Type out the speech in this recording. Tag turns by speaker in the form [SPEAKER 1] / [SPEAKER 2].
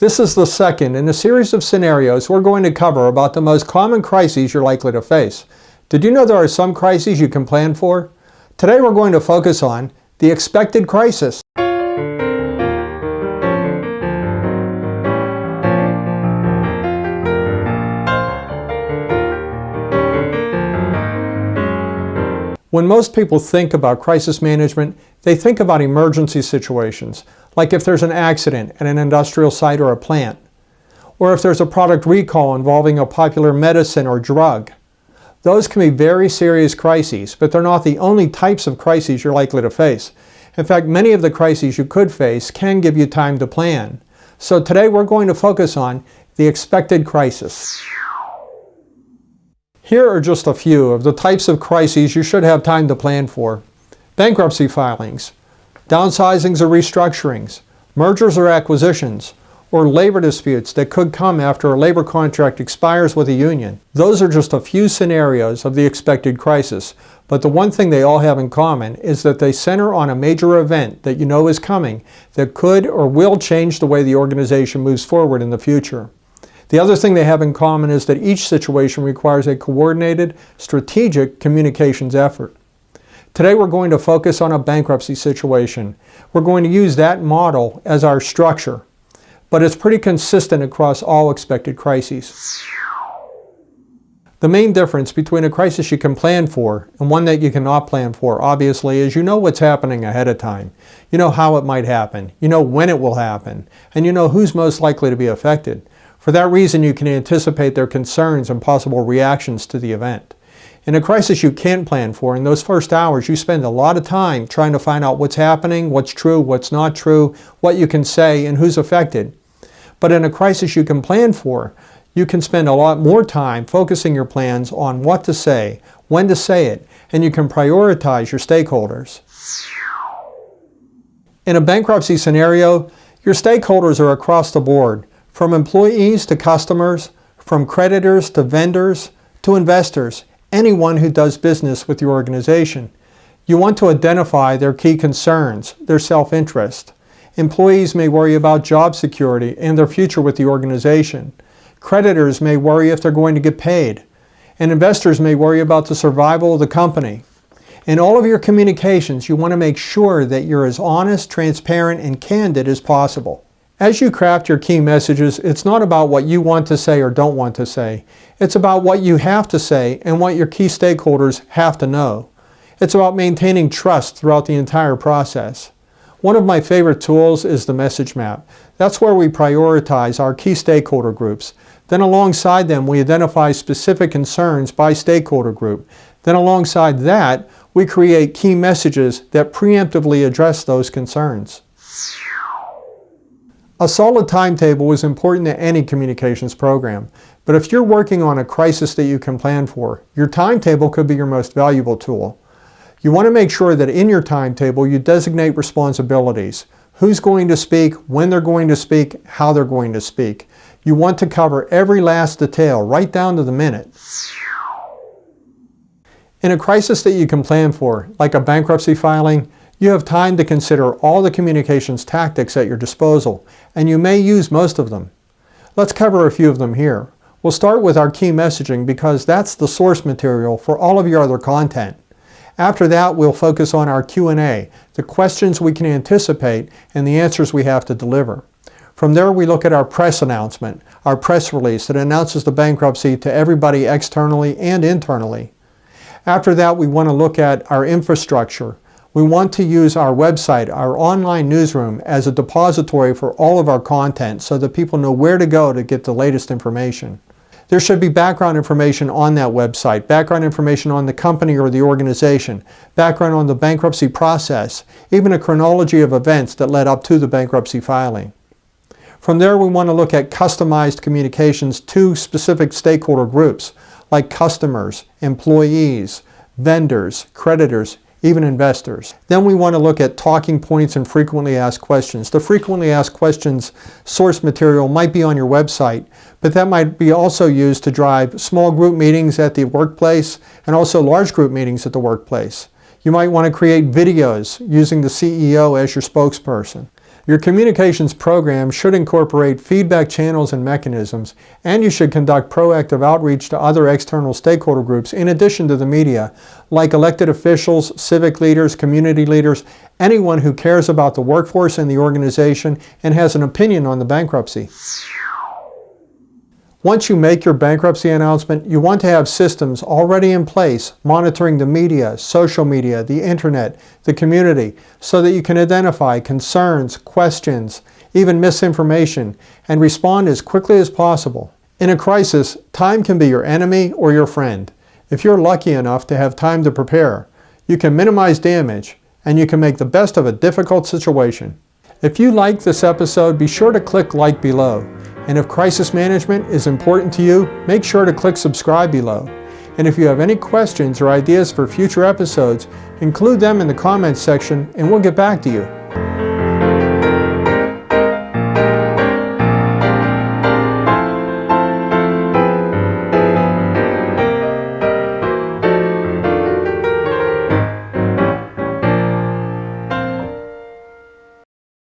[SPEAKER 1] This is the second in a series of scenarios we're going to cover about the most common crises you're likely to face. Did you know there are some crises you can plan for? Today we're going to focus on the expected crisis. When most people think about crisis management, they think about emergency situations, like if there's an accident at an industrial site or a plant, or if there's a product recall involving a popular medicine or drug. Those can be very serious crises, but they're not the only types of crises you're likely to face. In fact, many of the crises you could face can give you time to plan. So today we're going to focus on the expected crisis. Here are just a few of the types of crises you should have time to plan for. Bankruptcy filings, downsizings or restructurings, mergers or acquisitions, or labor disputes that could come after a labor contract expires with a union. Those are just a few scenarios of the expected crisis, but the one thing they all have in common is that they center on a major event that you know is coming that could or will change the way the organization moves forward in the future. The other thing they have in common is that each situation requires a coordinated, strategic communications effort. Today we're going to focus on a bankruptcy situation. We're going to use that model as our structure, but it's pretty consistent across all expected crises. The main difference between a crisis you can plan for and one that you cannot plan for, obviously, is you know what's happening ahead of time. You know how it might happen, you know when it will happen, and you know who's most likely to be affected. For that reason, you can anticipate their concerns and possible reactions to the event. In a crisis you can't plan for, in those first hours, you spend a lot of time trying to find out what's happening, what's true, what's not true, what you can say, and who's affected. But in a crisis you can plan for, you can spend a lot more time focusing your plans on what to say, when to say it, and you can prioritize your stakeholders. In a bankruptcy scenario, your stakeholders are across the board, from employees to customers, from creditors to vendors to investors, anyone who does business with your organization. You want to identify their key concerns, their self-interest. Employees may worry about job security and their future with the organization. Creditors may worry if they're going to get paid. And investors may worry about the survival of the company. In all of your communications, you want to make sure that you're as honest, transparent, and candid as possible. As you craft your key messages, it's not about what you want to say or don't want to say. It's about what you have to say and what your key stakeholders have to know. It's about maintaining trust throughout the entire process. One of my favorite tools is the message map. That's where we prioritize our key stakeholder groups. Then alongside them, we identify specific concerns by stakeholder group. Then alongside that, we create key messages that preemptively address those concerns. A solid timetable is important to any communications program, but if you're working on a crisis that you can plan for, your timetable could be your most valuable tool. You want to make sure that in your timetable you designate responsibilities. Who's going to speak, when they're going to speak, how they're going to speak. You want to cover every last detail, right down to the minute. In a crisis that you can plan for, like a bankruptcy filing, you have time to consider all the communications tactics at your disposal, and you may use most of them. Let's cover a few of them here. We'll start with our key messaging because that's the source material for all of your other content. After that, we'll focus on our Q&A, the questions we can anticipate and the answers we have to deliver. From there, we look at our press announcement, our press release that announces the bankruptcy to everybody externally and internally. After that, we want to look at our infrastructure. We want to use our website, our online newsroom, as a depository for all of our content so that people know where to go to get the latest information. There should be background information on that website, background information on the company or the organization, background on the bankruptcy process, even a chronology of events that led up to the bankruptcy filing. From there, we want to look at customized communications to specific stakeholder groups, like customers, employees, vendors, creditors, even investors. Then we want to look at talking points and frequently asked questions. The frequently asked questions source material might be on your website, but that might be also used to drive small group meetings at the workplace and also large group meetings at the workplace. You might want to create videos using the CEO as your spokesperson. Your communications program should incorporate feedback channels and mechanisms, and you should conduct proactive outreach to other external stakeholder groups in addition to the media, like elected officials, civic leaders, community leaders, anyone who cares about the workforce and the organization and has an opinion on the bankruptcy. Once you make your bankruptcy announcement, you want to have systems already in place monitoring the media, social media, the internet, the community, so that you can identify concerns, questions, even misinformation, and respond as quickly as possible. In a crisis, time can be your enemy or your friend. If you're lucky enough to have time to prepare, you can minimize damage, and you can make the best of a difficult situation. If you liked this episode, be sure to click like below. And if crisis management is important to you, make sure to click subscribe below. And if you have any questions or ideas for future episodes, include them in the comments section and we'll get back to you.